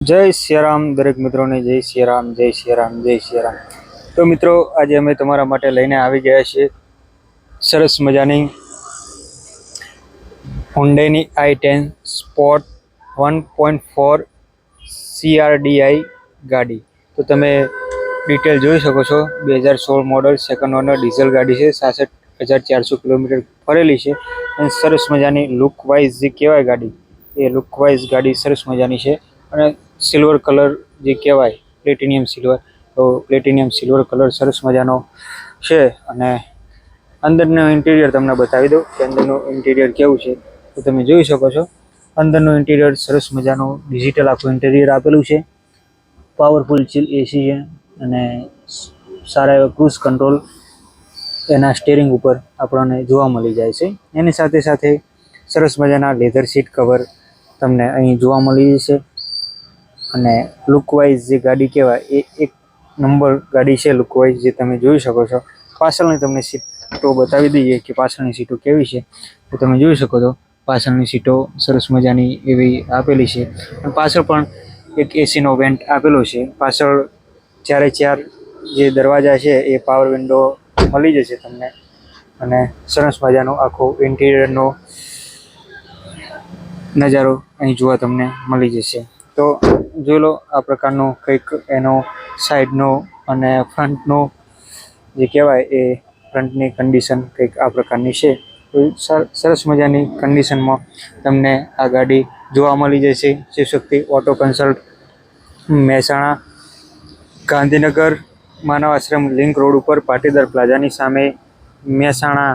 જય સિયારામ દરેક મિત્રોને જય સિયારામ જય સિયારામ જય સિયારામ। તો મિત્રો આજે અમે તમારા માટે લઈને આવી ગયા છીએ સરસ મજાની Hyundaiની i10 સ્પોર્ટ 1.4 CRDI ગાડી। તો તમે ડિટેલ જોઈ શકો છો। 2016 મોડલ, સેકન્ડ ઓનર, ડીઝલ ગાડી છે। 67,400 કિલોમીટર ફરેલી છે અને સરસ મજાની લુક વાઇઝ જે કહેવાય ગાડી, એ લુક વાઇઝ ગાડી સરસ મજાની છે અને સિલ્વર કલર જે કહેવાય પ્લેટિનિયમ સિલ્વર, તો પ્લેટિનિયમ સિલ્વર કલર સરસ મજાનો છે। અને અંદરનું ઇન્ટિરિયર તમને બતાવી દઉં કે અંદરનું ઇન્ટિરિયર કેવું છે। તો તમે જોઈ શકો છો અંદરનું ઇન્ટિરિયર સરસ મજાનું ડિજિટલ આખું ઇન્ટિરિયર આપેલું છે। પાવરફુલ ચિલ એસી છે અને સારા એવા ક્રૂઝ કંટ્રોલ એના સ્ટીરિંગ ઉપર આપણને જોવા મળી જાય છે। એની સાથે સાથે સરસ મજાના લેધર સીટ કવર તમને અહીં જોવા મળી જશે અને લુક વાઇઝ જે ગાડી કહેવાય એ એક નંબર ગાડી છે લુક વાઇઝ, જે તમે જોઈ શકો છો। પાછળની તમને સીટો બતાવી દઈએ કે પાછળની સીટો કેવી છે। તો તમે જોઈ શકો છો પાછળની સીટો સરસ મજાની એવી આપેલી છે અને પાછળ પણ એક એસીનો વેન્ટ આપેલો છે। પાછળ ચારે ચાર જે દરવાજા છે એ પાવર વિન્ડો મળી જશે તમને અને સરસ મજાનો આખો ઇન્ટિરિયરનો નજારો અહીં જોવા તમને મળી જશે। તો જોઈ લો આ પ્રકારનો કંઈક એનો સાઈડનો અને ફ્રન્ટનો જે કહેવાય એ ફ્રન્ટની કન્ડિશન કંઈક આ પ્રકારની છે। તો સરસ મજાની કન્ડિશનમાં તમને આ ગાડી જોવા મળી જશે। શિવશક્તિ ઓટો કન્સલ્ટ, મહેસાણા, ગાંધીનગર, માનવ આશ્રમ લિંક રોડ ઉપર પાટીદાર પ્લાઝાની સામે, મહેસાણા